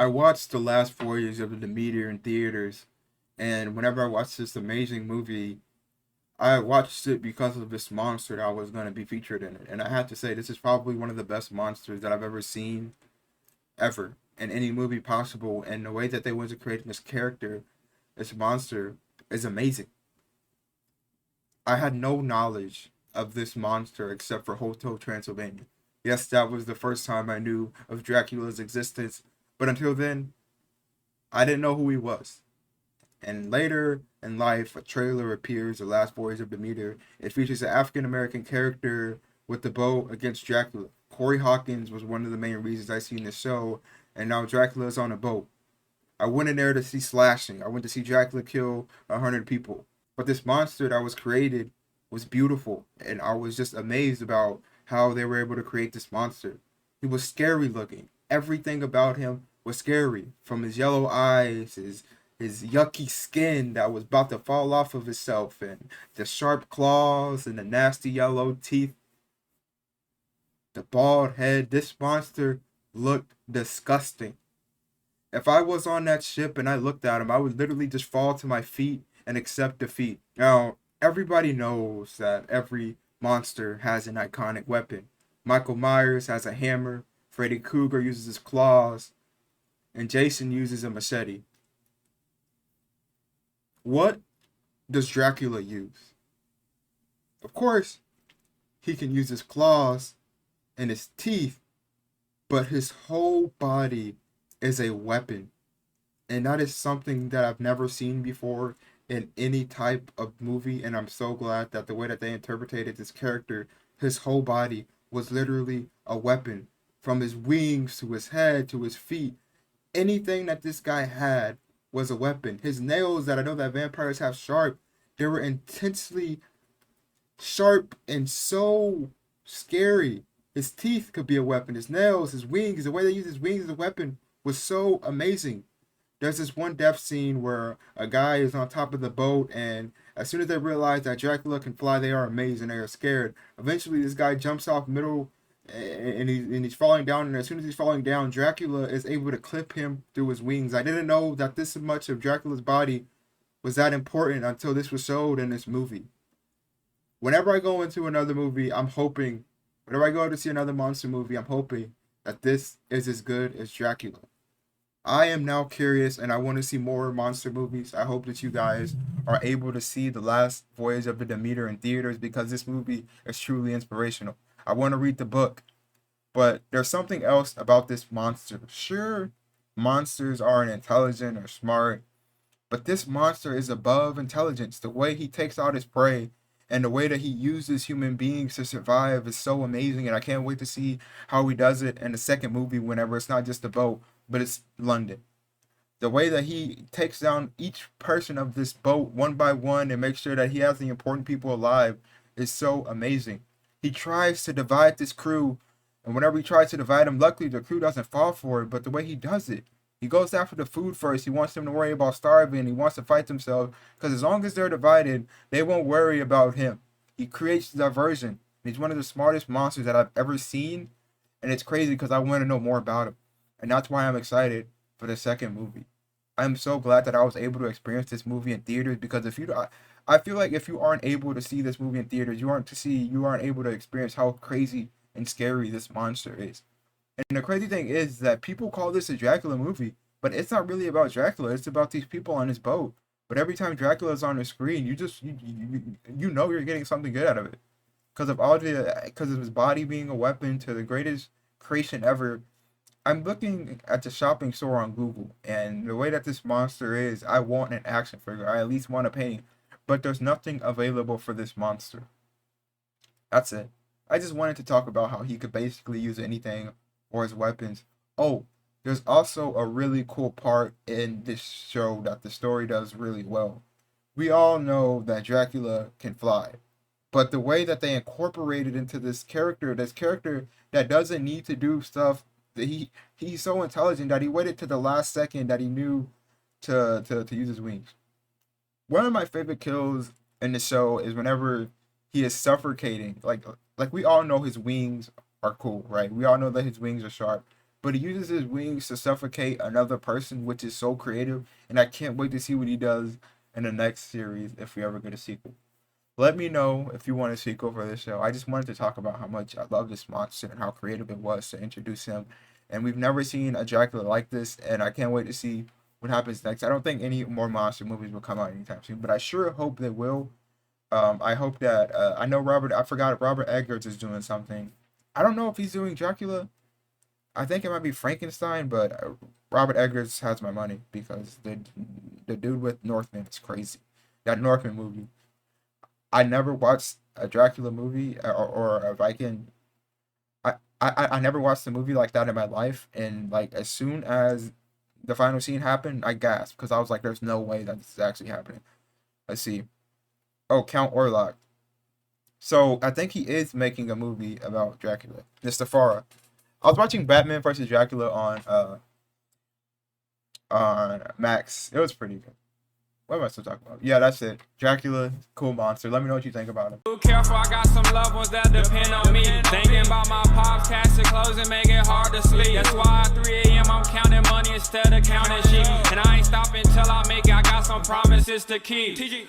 I watched the last voyage of the Demeter in theaters, and whenever I watched this amazing movie, I watched it because of this monster that was going to be featured in it. And I have to say, this is probably one of the best monsters that I've ever seen, ever, in any movie possible. And the way that they went to creating this character, this monster, is amazing. I had no knowledge of this monster except for Hotel Transylvania. Yes, that was the first time I knew of Dracula's existence, but until then, I didn't know who he was. And later in life, a trailer appears, The Last Voyage of Demeter. It features an African American character with the bow against Dracula. Corey Hawkins was one of the main reasons I seen the show, and now Dracula is on a boat. I went in there to see slashing. I went to see Dracula kill 100 people. But this monster that was created was beautiful, and I was just amazed about how they were able to create this monster. He was scary looking. Everything about him was scary, from his yellow eyes, his yucky skin that was about to fall off of itself, and the sharp claws and the nasty yellow teeth, the bald head. This monster looked disgusting. If I was on that ship and I looked at him, I would literally just fall to my feet and accept defeat. Now, everybody knows that every monster has an iconic weapon. Michael Myers has a hammer, Freddy Krueger uses his claws, and Jason uses a machete. What does Dracula use? Of course, he can use his claws and his teeth, but his whole body is a weapon. And that is something that I've never seen before in any type of movie. And I'm so glad that the way that they interpreted this character, his whole body was literally a weapon. From his wings to his head to his feet, anything that this guy had was a weapon. His nails, that I know that vampires have sharp, they were intensely sharp and so scary. His teeth could be a weapon. His nails, his wings, the way they use his wings as a weapon was so amazing. There's this one death scene where a guy is on top of the boat, and as soon as they realize that Dracula can fly, they are amazed and they are scared. Eventually, this guy jumps off middle, and he's falling down. And as soon as he's falling down, Dracula is able to clip him through his wings. I didn't know that this much of Dracula's body was that important until this was showed in this movie. Whenever I go into another movie, I'm hoping, whenever I go to see another monster movie, I'm hoping that this is as good as Dracula. I am now curious and I want to see more monster movies. I hope that you guys are able to see The Last Voyage of the Demeter in theaters because this movie is truly inspirational. I want to read the book, but there's something else about this monster. Sure, monsters aren't intelligent or smart, but this monster is above intelligence. The way he takes out his prey and the way that he uses human beings to survive is so amazing. And I can't wait to see how he does it in the second movie whenever it's not just a boat, but it's London. The way that he takes down each person of this boat one by one and makes sure that he has the important people alive is so amazing. He tries to divide this crew, and whenever he tries to divide them, luckily the crew doesn't fall for it, but the way he does it, he goes after the food first. He wants them to worry about starving. He wants to fight themselves because as long as they're divided, they won't worry about him. He creates diversion. He's one of the smartest monsters that I've ever seen, and it's crazy because I want to know more about him, and that's why I'm excited for the second movie. I'm so glad that I was able to experience this movie in theaters because I feel like if you aren't able to see this movie in theaters, you aren't able to experience how crazy and scary this monster is. And the crazy thing is that people call this a Dracula movie, but it's not really about Dracula. It's about these people on this boat. But every time Dracula is on the screen, you know you're getting something good out of it because of his body being a weapon to the greatest creation ever. I'm looking at the shopping store on Google, and the way that this monster is, I want an action figure. I at least want a painting, but there's nothing available for this monster. That's it. I just wanted to talk about how he could basically use anything or his weapons. Oh, there's also a really cool part in this show that the story does really well. We all know that Dracula can fly, but the way that they incorporated into this character that doesn't need to do stuff, that he's so intelligent that he waited to the last second that he knew to use his wings. One of my favorite kills in the show is whenever he is suffocating. Like we all know his wings are cool, right? We all know that his wings are sharp. but he uses his wings to suffocate another person, which is so creative, and I can't wait to see what he does in the next series if we ever get a sequel. Let me know if you want a sequel for this show. I just wanted to talk about how much I love this monster and how creative it was to introduce him. And we've never seen a Dracula like this, and I can't wait to see what happens next. I don't think any more monster movies will come out anytime soon, but I sure hope they will. I hope that I know I forgot Robert Eggers is doing something. I don't know if he's doing Dracula. I think it might be Frankenstein, but Robert Eggers has my money because the dude with Northman is crazy. That Northman movie. I never watched a Dracula movie or a Viking. I never watched a movie like that in my life, and like as soon as the final scene happened, I gasped because I was like, "There's no way that this is actually happening." Let's see. Oh, Count Orlok. So I think he is making a movie about Dracula. Nistafara. I was watching Batman versus Dracula on Max. It was pretty good. What am I still talking about? Yeah, that's it. Dracula, cool monster. Let me know what you think about him. Careful, I got some loved ones that depend on me. Thinking about my pops, cash and clothes and make it hard to sleep. That's why at 3 a.m. I'm counting money instead of counting sheep. And I ain't stopping till I make it. I got some promises to keep.